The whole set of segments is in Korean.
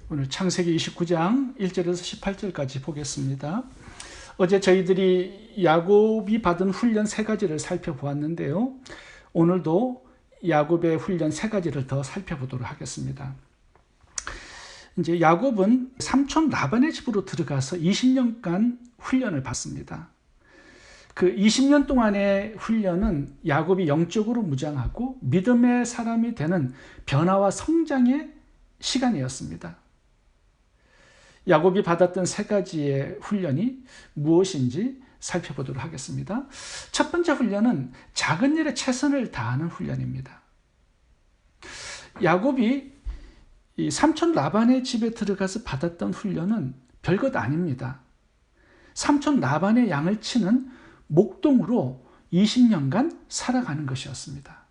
오늘 창세기 29장 1절에서 18절까지 보겠습니다. 어제 저희들이 야곱이 받은 훈련 세 가지를 살펴보았는데요. 오늘도 야곱의 훈련 세 가지를 더 살펴보도록 하겠습니다. 이제 야곱은 삼촌 라반의 집으로 들어가서 20년간 훈련을 받습니다. 그 20년 동안의 훈련은 야곱이 영적으로 무장하고 믿음의 사람이 되는 변화와 성장의 시간이었습니다. 야곱이 받았던 세 가지의 훈련이 무엇인지 살펴보도록 하겠습니다. 첫 번째 훈련은 작은 일에 최선을 다하는 훈련입니다. 야곱이 이 삼촌 라반의 집에 들어가서 받았던 훈련은 별것 아닙니다. 삼촌 라반의 양을 치는 목동으로 20년간 살아가는 것이었습니다.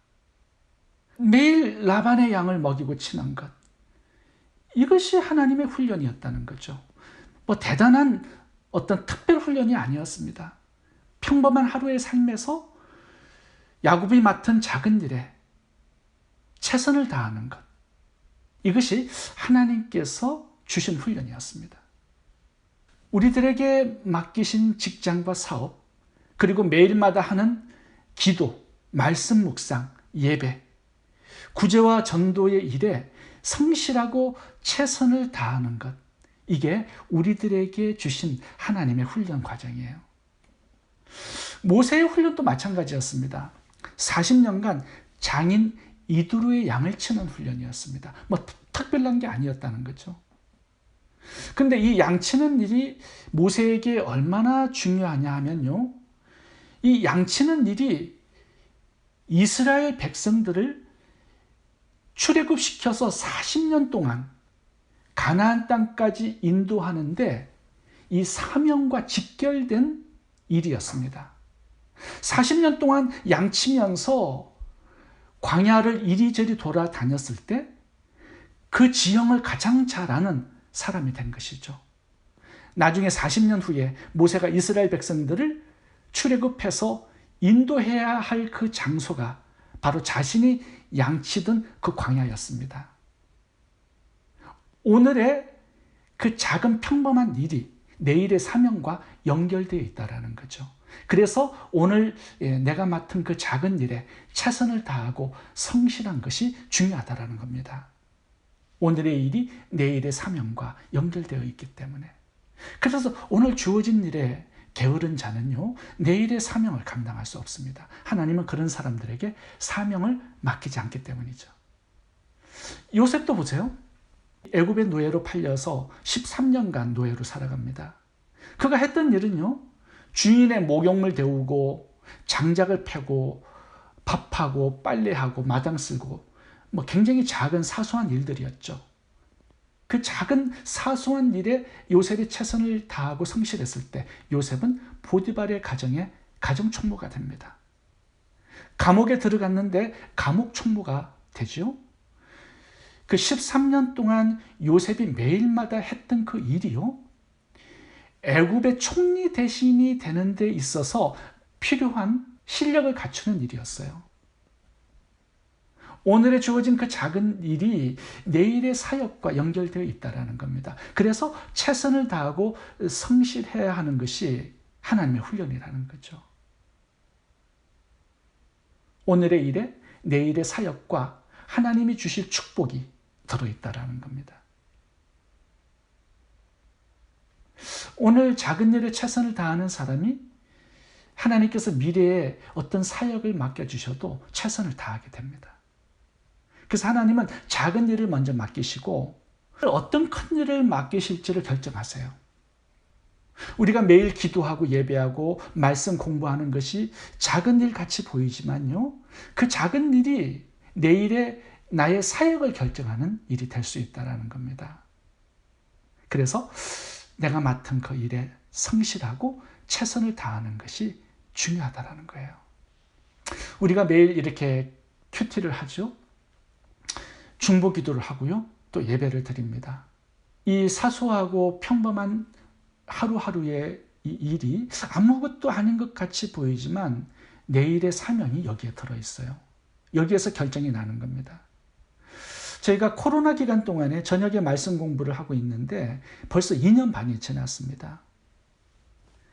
매일 라반의 양을 먹이고 치는 것, 이것이 하나님의 훈련이었다는 거죠. 대단한 어떤 특별 훈련이 아니었습니다. 평범한 하루의 삶에서 야곱이 맡은 작은 일에 최선을 다하는 것, 이것이 하나님께서 주신 훈련이었습니다. 우리들에게 맡기신 직장과 사업, 그리고 매일마다 하는 기도, 말씀 묵상, 예배, 구제와 전도의 일에 성실하고 최선을 다하는 것, 이게 우리들에게 주신 하나님의 훈련 과정이에요. 모세의 훈련도 마찬가지였습니다. 40년간 장인 이두로의 양을 치는 훈련이었습니다. 특별한 게 아니었다는 거죠. 근데 이 양 치는 일이 모세에게 얼마나 중요하냐 하면요, 이 양 치는 일이 이스라엘 백성들을 출애굽시켜서 40년 동안 가나안 땅까지 인도하는데 이 사명과 직결된 일이었습니다. 40년 동안 양치면서 광야를 이리저리 돌아다녔을 때 그 지형을 가장 잘 아는 사람이 된 것이죠. 나중에 40년 후에 모세가 이스라엘 백성들을 출애굽해서 인도해야 할 그 장소가 바로 자신이 양치던 그 광야였습니다. 오늘의 그 작은 평범한 일이 내일의 사명과 연결되어 있다는 거죠. 그래서 오늘 내가 맡은 그 작은 일에 최선을 다하고 성실한 것이 중요하다는 겁니다. 오늘의 일이 내일의 사명과 연결되어 있기 때문에. 그래서 오늘 주어진 일에 게으른 자는요, 내일의 사명을 감당할 수 없습니다. 하나님은 그런 사람들에게 사명을 맡기지 않기 때문이죠. 요셉도 보세요. 애굽의 노예로 팔려서 13년간 노예로 살아갑니다. 그가 했던 일은요, 주인의 목욕물 데우고 장작을 패고 밥하고 빨래하고 마당 쓸고 굉장히 작은 사소한 일들이었죠. 그 작은 사소한 일에 요셉이 최선을 다하고 성실했을 때 요셉은 보디발의 가정의 가정 총무가 됩니다. 감옥에 들어갔는데 감옥 총무가 되죠. 그 13년 동안 요셉이 매일마다 했던 그 일이요, 애굽의 총리 대신이 되는 데 있어서 필요한 실력을 갖추는 일이었어요. 오늘에 주어진 그 작은 일이 내일의 사역과 연결되어 있다는 겁니다. 그래서 최선을 다하고 성실해야 하는 것이 하나님의 훈련이라는 거죠. 오늘의 일에 내일의 사역과 하나님이 주실 축복이 들어있다는 겁니다. 오늘 작은 일에 최선을 다하는 사람이 하나님께서 미래에 어떤 사역을 맡겨주셔도 최선을 다하게 됩니다. 그래서 하나님은 작은 일을 먼저 맡기시고 어떤 큰 일을 맡기실지를 결정하세요. 우리가 매일 기도하고 예배하고 말씀 공부하는 것이 작은 일 같이 보이지만요, 그 작은 일이 내일의 나의 사역을 결정하는 일이 될 수 있다는 겁니다. 그래서 내가 맡은 그 일에 성실하고 최선을 다하는 것이 중요하다는 거예요. 우리가 매일 이렇게 큐티를 하죠. 중보 기도를 하고요, 또 예배를 드립니다. 이 사소하고 평범한 하루하루의 이 일이 아무것도 아닌 것 같이 보이지만 내일의 사명이 여기에 들어있어요. 여기에서 결정이 나는 겁니다. 저희가 코로나 기간 동안에 저녁에 말씀 공부를 하고 있는데 벌써 2년 반이 지났습니다.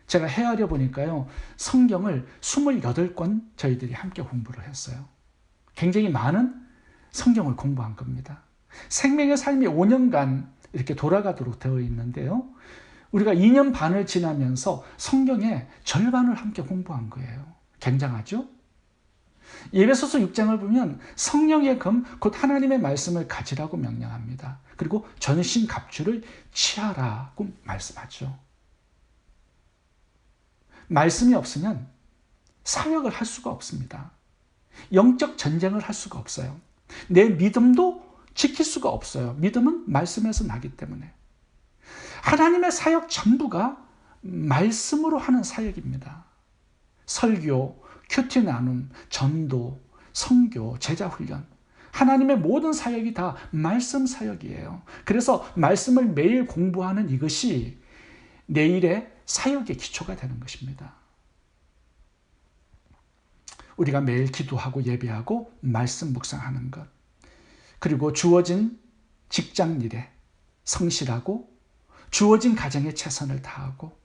제가 헤아려 보니까요, 성경을 28권 저희들이 함께 공부를 했어요. 굉장히 많은 성경을 공부한 겁니다. 생명의 삶이 5년간 이렇게 돌아가도록 되어 있는데요, 우리가 2년 반을 지나면서 성경의 절반을 함께 공부한 거예요. 굉장하죠? 에베소서 6장을 보면 성령의 금, 곧 하나님의 말씀을 가지라고 명령합니다. 그리고 전신 갑주를 취하라고 말씀하죠. 말씀이 없으면 사역을 할 수가 없습니다. 영적 전쟁을 할 수가 없어요. 내 믿음도 지킬 수가 없어요. 믿음은 말씀에서 나기 때문에. 하나님의 사역 전부가 말씀으로 하는 사역입니다. 설교, 큐티 나눔, 전도, 선교, 제자 훈련. 하나님의 모든 사역이 다 말씀 사역이에요. 그래서 말씀을 매일 공부하는 이것이 내일의 사역의 기초가 되는 것입니다. 우리가 매일 기도하고 예배하고 말씀 묵상하는 것, 그리고 주어진 직장 일에 성실하고 주어진 가정에 최선을 다하고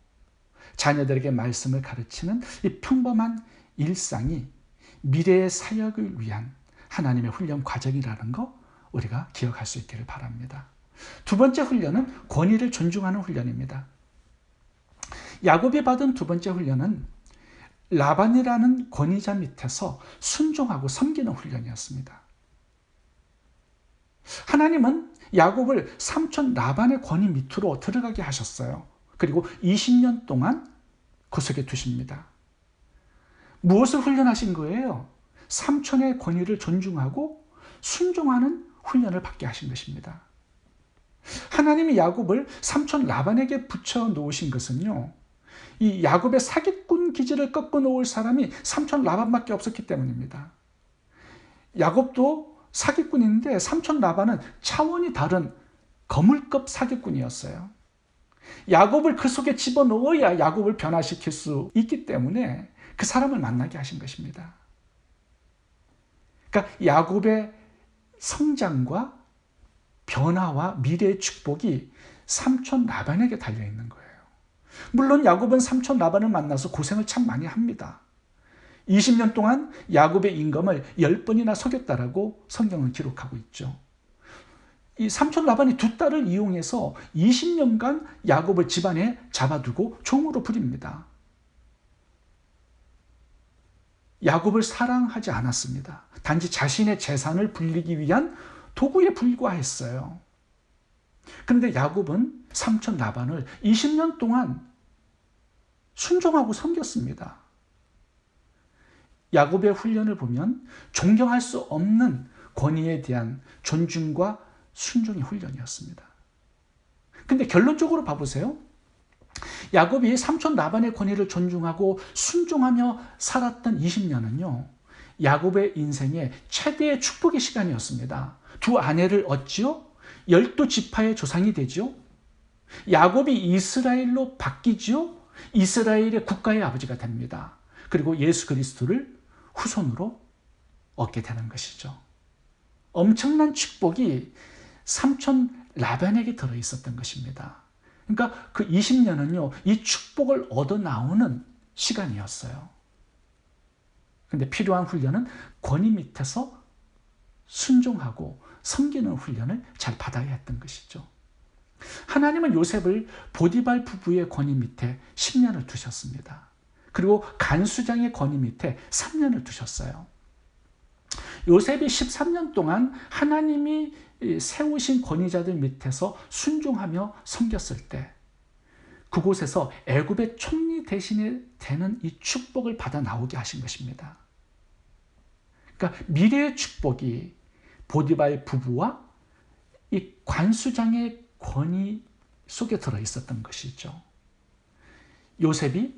자녀들에게 말씀을 가르치는 이 평범한 일상이 미래의 사역을 위한 하나님의 훈련 과정이라는 거 우리가 기억할 수 있기를 바랍니다. 두 번째 훈련은 권위를 존중하는 훈련입니다. 야곱이 받은 두 번째 훈련은 라반이라는 권위자 밑에서 순종하고 섬기는 훈련이었습니다. 하나님은 야곱을 삼촌 라반의 권위 밑으로 들어가게 하셨어요. 그리고 20년 동안 그 속에 두십니다. 무엇을 훈련하신 거예요? 삼촌의 권위를 존중하고 순종하는 훈련을 받게 하신 것입니다. 하나님이 야곱을 삼촌 라반에게 붙여 놓으신 것은요, 이 야곱의 사기꾼 기질을 꺾어 놓을 사람이 삼촌 라반밖에 없었기 때문입니다. 야곱도 사기꾼인데 삼촌 라반은 차원이 다른 거물급 사기꾼이었어요. 야곱을 그 속에 집어넣어야 야곱을 변화시킬 수 있기 때문에 그 사람을 만나게 하신 것입니다. 그러니까 야곱의 성장과 변화와 미래의 축복이 삼촌 라반에게 달려있는 거예요. 물론 야곱은 삼촌 라반을 만나서 고생을 참 많이 합니다. 20년 동안 야곱의 임금을 10번이나 속였다라고 성경은 기록하고 있죠. 이 삼촌 라반이 두 딸을 이용해서 20년간 야곱을 집안에 잡아두고 종으로 부립니다. 야곱을 사랑하지 않았습니다. 단지 자신의 재산을 불리기 위한 도구에 불과했어요. 그런데 야곱은 삼촌 라반을 20년 동안 순종하고 섬겼습니다. 야곱의 훈련을 보면 존경할 수 없는 권위에 대한 존중과 순종의 훈련이었습니다. 근데 결론적으로 봐보세요. 야곱이 삼촌 라반의 권위를 존중하고 순종하며 살았던 20년은요, 야곱의 인생의 최대의 축복의 시간이었습니다. 두 아내를 얻지요. 12지파의 조상이 되지요. 야곱이 이스라엘로 바뀌지요. 이스라엘의 국가의 아버지가 됩니다. 그리고 예수 그리스도를 후손으로 얻게 되는 것이죠. 엄청난 축복이 삼촌 라반에게 들어있었던 것입니다. 그러니까 그 20년은요, 이 축복을 얻어 나오는 시간이었어요. 그런데 필요한 훈련은 권위 밑에서 순종하고 섬기는 훈련을 잘 받아야 했던 것이죠. 하나님은 요셉을 보디발 부부의 권위 밑에 10년을 두셨습니다. 그리고 간수장의 권위 밑에 3년을 두셨어요. 요셉이 13년 동안 하나님이 세우신 권위자들 밑에서 순종하며 섬겼을 때 그곳에서 애굽의 총리 대신에 되는 이 축복을 받아 나오게 하신 것입니다. 그러니까 미래의 축복이 보디발 부부와 이 관수장의 권위 속에 들어 있었던 것이죠. 요셉이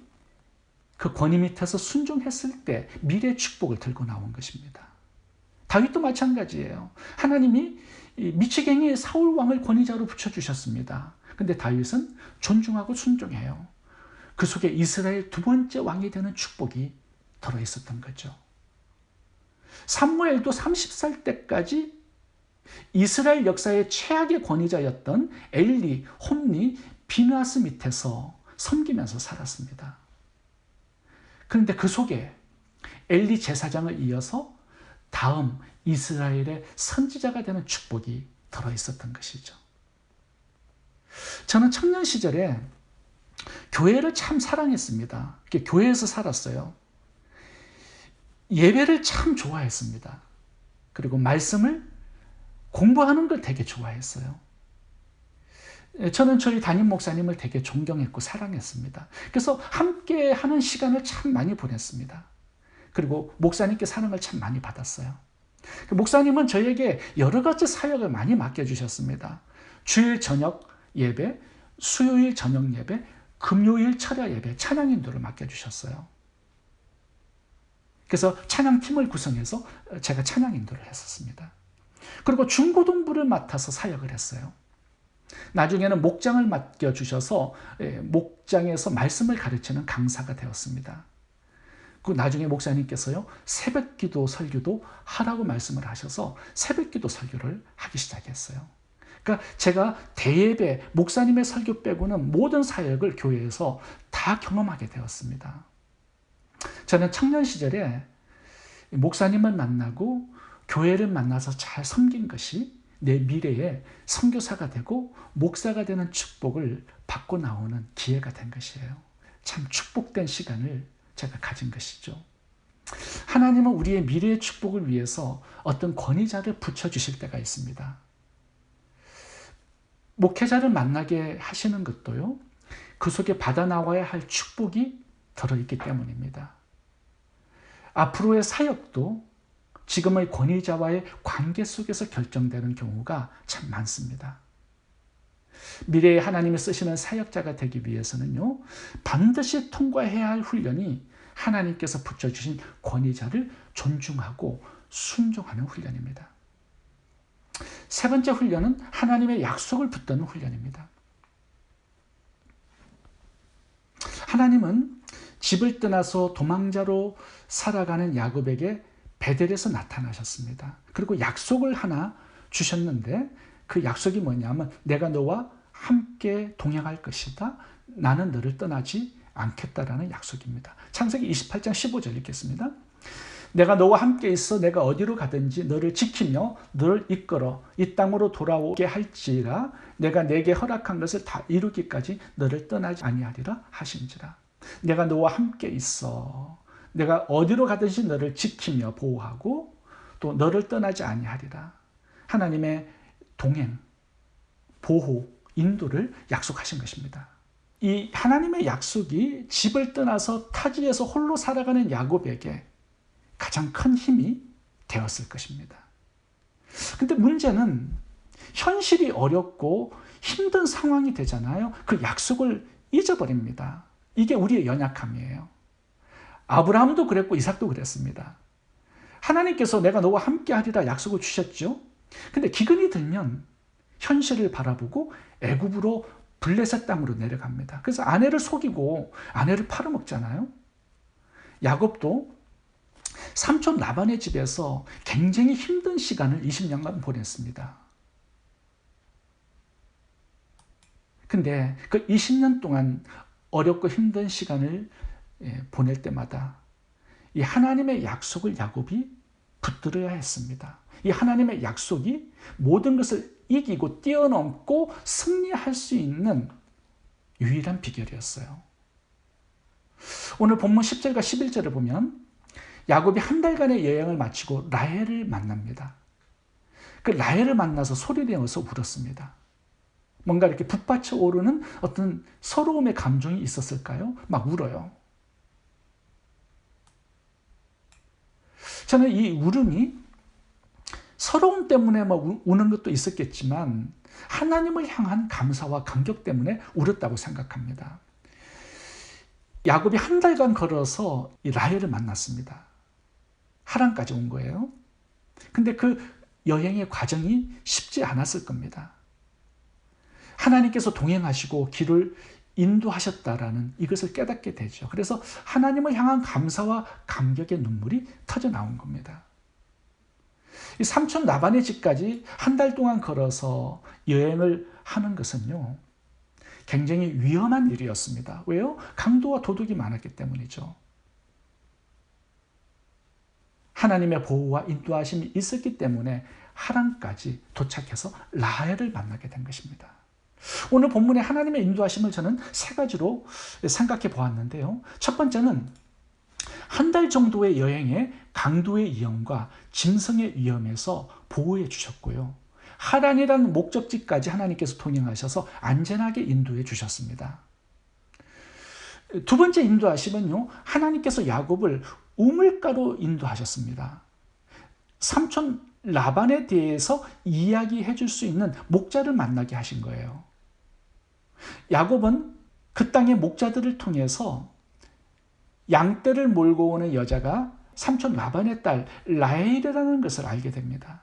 그 권위 밑에서 순종했을 때 미래의 축복을 들고 나온 것입니다. 다윗도 마찬가지예요. 하나님이 미치갱이 사울 왕을 권위자로 붙여주셨습니다. 근데 다윗은 존중하고 순종해요. 그 속에 이스라엘 두 번째 왕이 되는 축복이 들어있었던 거죠. 사무엘도 30살 때까지 이스라엘 역사의 최악의 권위자였던 엘리, 홈리, 비느하스 밑에서 섬기면서 살았습니다. 그런데 그 속에 엘리 제사장을 이어서 다음 이스라엘의 선지자가 되는 축복이 들어있었던 것이죠. 저는 청년 시절에 교회를 참 사랑했습니다. 교회에서 살았어요. 예배를 참 좋아했습니다. 그리고 말씀을 공부하는 걸 되게 좋아했어요. 저는 저희 담임 목사님을 되게 존경했고 사랑했습니다. 그래서 함께 하는 시간을 참 많이 보냈습니다. 그리고 목사님께 사랑을 참 많이 받았어요. 목사님은 저에게 여러 가지 사역을 많이 맡겨주셨습니다. 주일 저녁 예배, 수요일 저녁 예배, 금요일 철야 예배, 찬양 인도를 맡겨주셨어요. 그래서 찬양팀을 구성해서 제가 찬양 인도를 했었습니다. 그리고 중고등부를 맡아서 사역을 했어요. 나중에는 목장을 맡겨주셔서 목장에서 말씀을 가르치는 강사가 되었습니다. 그 나중에 목사님께서요, 새벽기도 설교도 하라고 말씀을 하셔서 새벽기도 설교를 하기 시작했어요. 그러니까 제가 대예배, 목사님의 설교 빼고는 모든 사역을 교회에서 다 경험하게 되었습니다. 저는 청년 시절에 목사님을 만나고 교회를 만나서 잘 섬긴 것이 내 미래에 선교사가 되고 목사가 되는 축복을 받고 나오는 기회가 된 것이에요. 참 축복된 시간을 제가 가진 것이죠. 하나님은 우리의 미래의 축복을 위해서 어떤 권위자를 붙여주실 때가 있습니다. 목회자를 만나게 하시는 것도요, 그 속에 받아 나와야 할 축복이 들어있기 때문입니다. 앞으로의 사역도 지금의 권위자와의 관계 속에서 결정되는 경우가 참 많습니다. 미래에 하나님이 쓰시는 사역자가 되기 위해서는요, 반드시 통과해야 할 훈련이 하나님께서 붙여주신 권위자를 존중하고 순종하는 훈련입니다. 세 번째 훈련은 하나님의 약속을 붙드는 훈련입니다. 하나님은 집을 떠나서 도망자로 살아가는 야곱에게 베델에서 나타나셨습니다. 그리고 약속을 하나 주셨는데 그 약속이 뭐냐면 내가 너와 함께 동행할 것이다. 나는 너를 떠나지 않겠다라는 약속입니다. 창세기 28장 15절 읽겠습니다. 내가 너와 함께 있어 내가 어디로 가든지 너를 지키며 너를 이끌어 이 땅으로 돌아오게 할지라 내가 내게 허락한 것을 다 이루기까지 너를 떠나지 아니하리라 하신지라. 내가 너와 함께 있어 내가 어디로 가든지 너를 지키며 보호하고 또 너를 떠나지 아니하리라. 하나님의 동행, 보호, 인도를 약속하신 것입니다. 이 하나님의 약속이 집을 떠나서 타지에서 홀로 살아가는 야곱에게 가장 큰 힘이 되었을 것입니다. 근데 문제는 현실이 어렵고 힘든 상황이 되잖아요. 그 약속을 잊어버립니다. 이게 우리의 연약함이에요. 아브라함도 그랬고 이삭도 그랬습니다. 하나님께서 내가 너와 함께 하리라 약속을 주셨죠. 근데 기근이 들면 현실을 바라보고 애굽으로 블레셋 땅으로 내려갑니다. 그래서 아내를 속이고 아내를 팔아먹잖아요. 야곱도 삼촌 라반의 집에서 굉장히 힘든 시간을 20년간 보냈습니다. 근데 그 20년 동안 어렵고 힘든 시간을 보낼 때마다 이 하나님의 약속을 야곱이 붙들어야 했습니다. 이 하나님의 약속이 모든 것을 이기고 뛰어넘고 승리할 수 있는 유일한 비결이었어요. 오늘 본문 10절과 11절을 보면 야곱이 한 달간의 여행을 마치고 라헬을 만납니다. 그 라헬을 만나서 소리내어서 울었습니다. 뭔가 이렇게 북받쳐 오르는 어떤 서러움의 감정이 있었을까요? 막 울어요. 저는 이 울음이 서러움 때문에 막 우는 것도 있었겠지만 하나님을 향한 감사와 감격 때문에 울었다고 생각합니다. 야곱이 한 달간 걸어서 이 라헬을 만났습니다. 하란까지 온 거예요. 근데 그 여행의 과정이 쉽지 않았을 겁니다. 하나님께서 동행하시고 길을 인도하셨다라는 이것을 깨닫게 되죠. 그래서 하나님을 향한 감사와 감격의 눈물이 터져 나온 겁니다. 이 삼촌 라반의 집까지 한 달 동안 걸어서 여행을 하는 것은요, 굉장히 위험한 일이었습니다. 왜요? 강도와 도둑이 많았기 때문이죠. 하나님의 보호와 인도하심이 있었기 때문에 하란까지 도착해서 라헬을 만나게 된 것입니다. 오늘 본문에 하나님의 인도하심을 저는 세 가지로 생각해 보았는데요. 첫 번째는 한 달 정도의 여행에 강도의 위험과 짐승의 위험에서 보호해 주셨고요. 하란이라는 목적지까지 하나님께서 동행하셔서 안전하게 인도해 주셨습니다. 두 번째 인도하심은요, 하나님께서 야곱을 우물가로 인도하셨습니다. 삼촌 라반에 대해서 이야기해 줄 수 있는 목자를 만나게 하신 거예요. 야곱은 그 땅의 목자들을 통해서 양떼를 몰고 오는 여자가 삼촌 라반의 딸 라헬이라는 것을 알게 됩니다.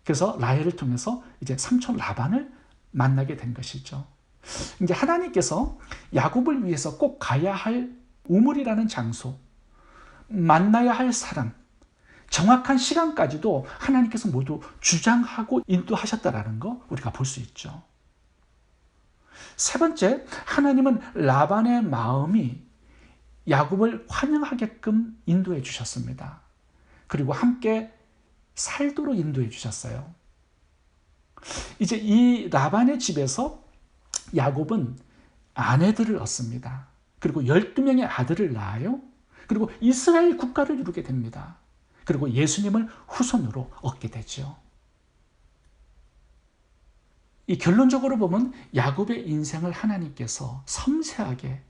그래서 라헬을 통해서 이제 삼촌 라반을 만나게 된 것이죠. 이제 하나님께서 야곱을 위해서 꼭 가야 할 우물이라는 장소, 만나야 할 사람, 정확한 시간까지도 하나님께서 모두 주장하고 인도하셨다라는 거 우리가 볼 수 있죠. 세 번째, 하나님은 라반의 마음이 야곱을 환영하게끔 인도해 주셨습니다. 그리고 함께 살도록 인도해 주셨어요. 이제 이 라반의 집에서 야곱은 아내들을 얻습니다. 그리고 12명의 아들을 낳아요. 그리고 이스라엘 국가를 이루게 됩니다. 그리고 예수님을 후손으로 얻게 되죠. 이 결론적으로 보면 야곱의 인생을 하나님께서 섬세하게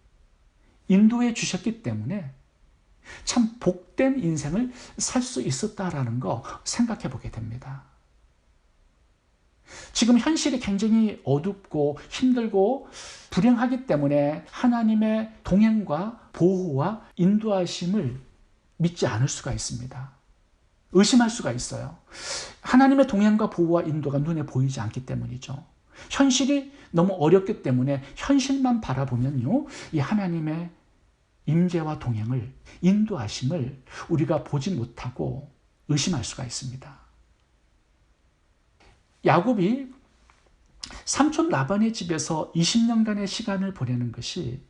인도해 주셨기 때문에 참 복된 인생을 살 수 있었다라는 거 생각해 보게 됩니다. 지금 현실이 굉장히 어둡고 힘들고 불행하기 때문에 하나님의 동행과 보호와 인도하심을 믿지 않을 수가 있습니다. 의심할 수가 있어요. 하나님의 동행과 보호와 인도가 눈에 보이지 않기 때문이죠. 현실이 너무 어렵기 때문에 현실만 바라보면요, 이 하나님의 임재와 동행을, 인도하심을 우리가 보지 못하고 의심할 수가 있습니다. 야곱이 삼촌 라반의 집에서 20년간의 시간을 보내는 것이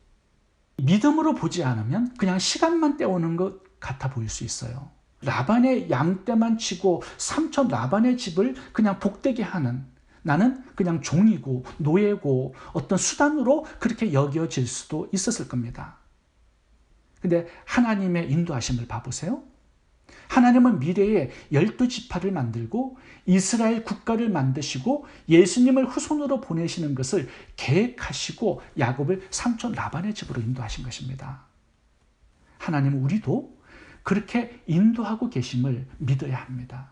믿음으로 보지 않으면 그냥 시간만 때우는 것 같아 보일 수 있어요. 라반의 양떼만 치고 삼촌 라반의 집을 그냥 복되게 하는, 나는 그냥 종이고 노예고 어떤 수단으로 그렇게 여겨질 수도 있었을 겁니다. 근데 하나님의 인도하심을 봐보세요. 하나님은 미래에 12지파를 만들고 이스라엘 국가를 만드시고 예수님을 후손으로 보내시는 것을 계획하시고 야곱을 삼촌 라반의 집으로 인도하신 것입니다. 하나님은 우리도 그렇게 인도하고 계심을 믿어야 합니다.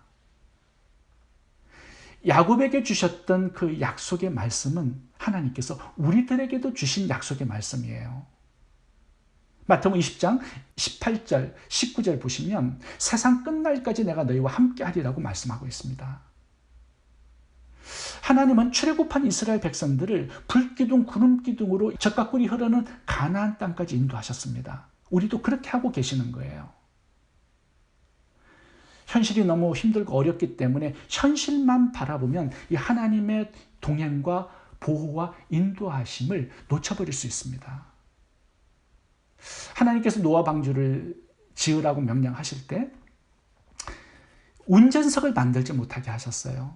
야곱에게 주셨던 그 약속의 말씀은 하나님께서 우리들에게도 주신 약속의 말씀이에요. 마태복음 20장 18절, 19절 보시면 세상 끝날까지 내가 너희와 함께하리라고 말씀하고 있습니다. 하나님은 출애굽한 이스라엘 백성들을 불기둥, 구름기둥으로 젖과 꿀이 흐르는 가나안 땅까지 인도하셨습니다. 우리도 그렇게 하고 계시는 거예요. 현실이 너무 힘들고 어렵기 때문에 현실만 바라보면 이 하나님의 동행과 보호와 인도하심을 놓쳐버릴 수 있습니다. 하나님께서 노아 방주를 지으라고 명령하실 때 운전석을 만들지 못하게 하셨어요.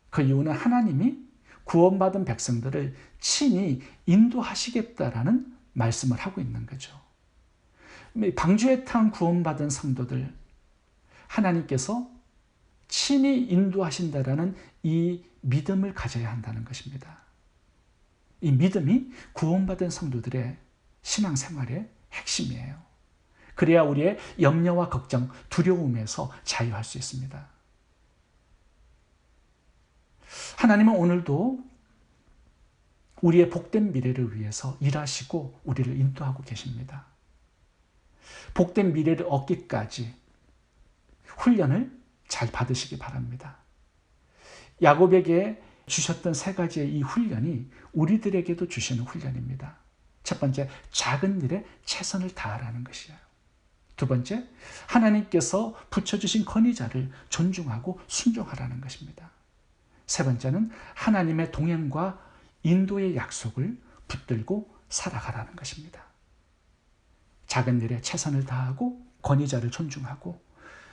그 이유는 하나님이 구원받은 백성들을 친히 인도하시겠다라는 말씀을 하고 있는 거죠. 방주에 탄 구원받은 성도들, 하나님께서 친히 인도하신다라는 이 믿음을 가져야 한다는 것입니다. 이 믿음이 구원받은 성도들의 신앙생활의 핵심이에요. 그래야 우리의 염려와 걱정, 두려움에서 자유할 수 있습니다. 하나님은 오늘도 우리의 복된 미래를 위해서 일하시고 우리를 인도하고 계십니다. 복된 미래를 얻기까지 훈련을 잘 받으시기 바랍니다. 야곱에게 주셨던 세 가지의 이 훈련이 우리들에게도 주시는 훈련입니다. 첫 번째, 작은 일에 최선을 다하라는 것이에요. 두 번째, 하나님께서 붙여주신 권위자를 존중하고 순종하라는 것입니다. 세 번째는 하나님의 동행과 인도의 약속을 붙들고 살아가라는 것입니다. 작은 일에 최선을 다하고 권위자를 존중하고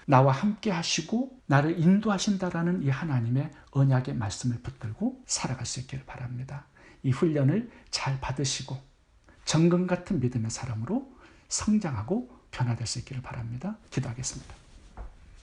나와 함께 하시고 나를 인도하신다라는 이 하나님의 언약의 말씀을 붙들고 살아갈 수 있기를 바랍니다. 이 훈련을 잘 받으시고 정금 같은 믿음의 사람으로 성장하고 변화될 수 있기를 바랍니다. 기도하겠습니다.